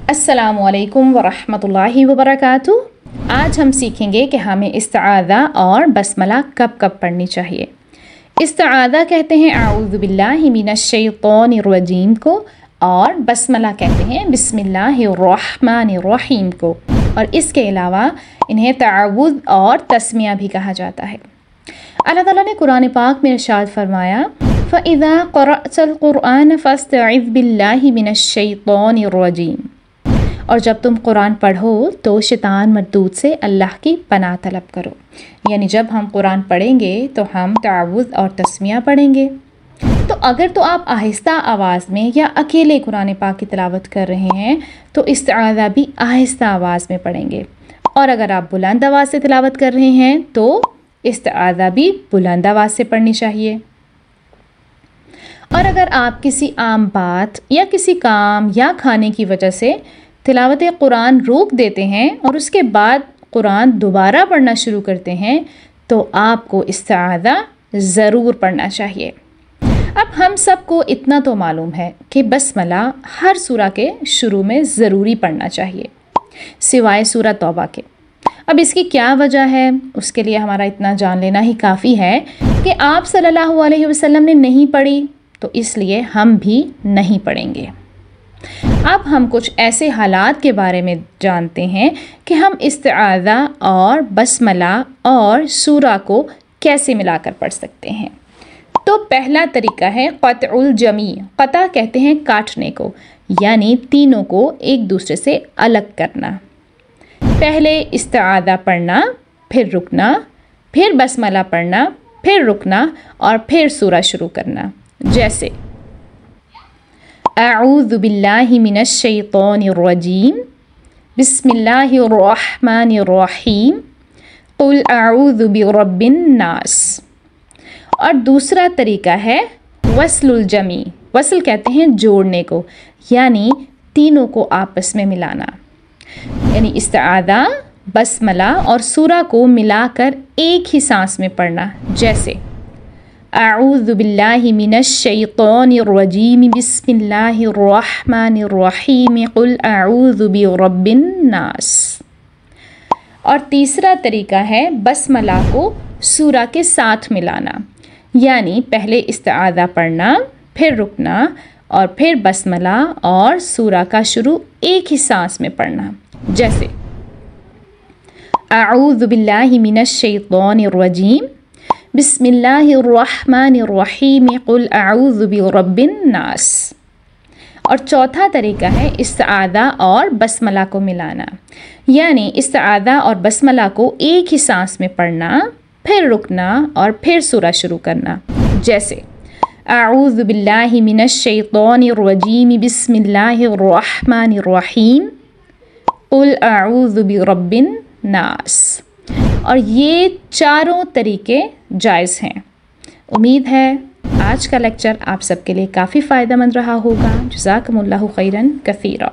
अस्सलामु अलैकुम वरहमतुल्लाहि वबरकातुह। आज हम सीखेंगे कि हमें इस्तिआज़ा और बस्मला कब कब पढ़नी चाहिए। इस्तिआज़ा कहते हैं आऊज़ु बिल्लाहि मिनश शैतानिर रजीम को, और बस्मला कहते हैं बिस्मिल्लाहिर्रहमानिर्रहीम को, और इसके अलावा इन्हें तअव्वुज़ और तस्मिया भी कहा जाता है। अल्लाह ताला ने कुरान पाक में इरशाद फरमाया, फ़इज़ा क़रअतल क़ुरआन फ़स्तइज़ बिल्लाहि मिनश शैतानिर रजीम। और जब तुम कुरान पढ़ो तो शैतान मरदूद से अल्लाह की पनाह तलब करो। यानी जब हम कुरान पढ़ेंगे तो हम तअव्वुज़ और तस्मिया पढ़ेंगे। तो अगर तो आप आहिस्ता आवाज़ में या अकेले कुरान पाक की तिलावत कर रहे हैं तो इस्तिआज़ा भी आहिस्ता आवाज़ में पढ़ेंगे, और अगर आप बुलंद आवाज़ से तिलावत कर रहे हैं तो इस्तिआज़ा भी बुलंद आवाज़ से पढ़नी चाहिए। और अगर आप किसी आम बात या किसी काम या खाने की वजह से तिलावत कुरान रोक देते हैं और उसके बाद कुरान दोबारा पढ़ना शुरू करते हैं तो आपको इस्तिआज़ा ज़रूर पढ़ना चाहिए। अब हम सबको इतना तो मालूम है कि बस्मला हर सूरा के शुरू में ज़रूरी पढ़ना चाहिए सिवाय सूरा तौबा के। अब इसकी क्या वजह है, उसके लिए हमारा इतना जान लेना ही काफ़ी है कि आप सल्लल्लाहु अलैहि वसल्लम ने नहीं पढ़ी, तो इसलिए हम भी नहीं पढ़ेंगे। अब हम कुछ ऐसे हालात के बारे में जानते हैं कि हम इस्तिआज़ा और बस्मला और सूरा को कैसे मिलाकर पढ़ सकते हैं। तो पहला तरीका है क़त्उल जमी। क़ता कहते हैं काटने को, यानी तीनों को एक दूसरे से अलग करना। पहले इस्तिआज़ा पढ़ना, फिर रुकना, फिर बस्मला पढ़ना, फिर रुकना, और फिर सूरा शुरू करना। जैसे अऊज़ु बिल्लाहि मिनश शैतानिर रजीम, बिस्मिल्लाहिर्रहमानिर्रहीम, क़ुल अऊज़ु बिरब्बिन नास। और दूसरा तरीका है वस्लुल जमी। वस्ल कहते हैं जोड़ने को, यानी तीनों को आपस में मिलाना। यानी इस्तिआज़ा, बस्मला और सूरा को मिलाकर एक ही सांस में पढ़ना। जैसे अऊज़ु बिल्लाहि मिनश शैतानिर रजीम, बिस्मिल्लाहिर्रहमानिर्रहीम, क़ुल अऊज़ु बिरब्बिन नास। और तीसरा तरीका है बस्मला को सूरा के साथ मिलाना, यानी पहले इस्तिआज़ा पढ़ना, फिर रुकना, और फिर बस्मला और सूरा का शुरू एक ही सांस में पढ़ना। जैसे अऊज़ु बिल्लाहि मिनश शैतानिर रजीम, बिस्मिल्लाहिर्रहमानिर्रहीम, क़ुल अऊज़ु बिरब्बिन नास। और चौथा तरीका है इस्तिआज़ा और बस्मला को मिलाना, यानी इस्तिआज़ा और बस्मला को एक ही सांस में पढ़ना, फिर रुकना, और फिर सूरा शुरू करना। जैसे अऊज़ु बिल्लाहि मिनश शैतानिर रजीम, बिस्मिल्लाहिर्रहमानिर्रहीम, क़ुल अऊज़ु बिरब्बिन नास। और ये चारों तरीके जायज़ हैं। उम्मीद है आज का लेक्चर आप सबके लिए काफ़ी फ़ायदेमंद रहा होगा। जज़ाकुमुल्लाहु खैरन कसीरा।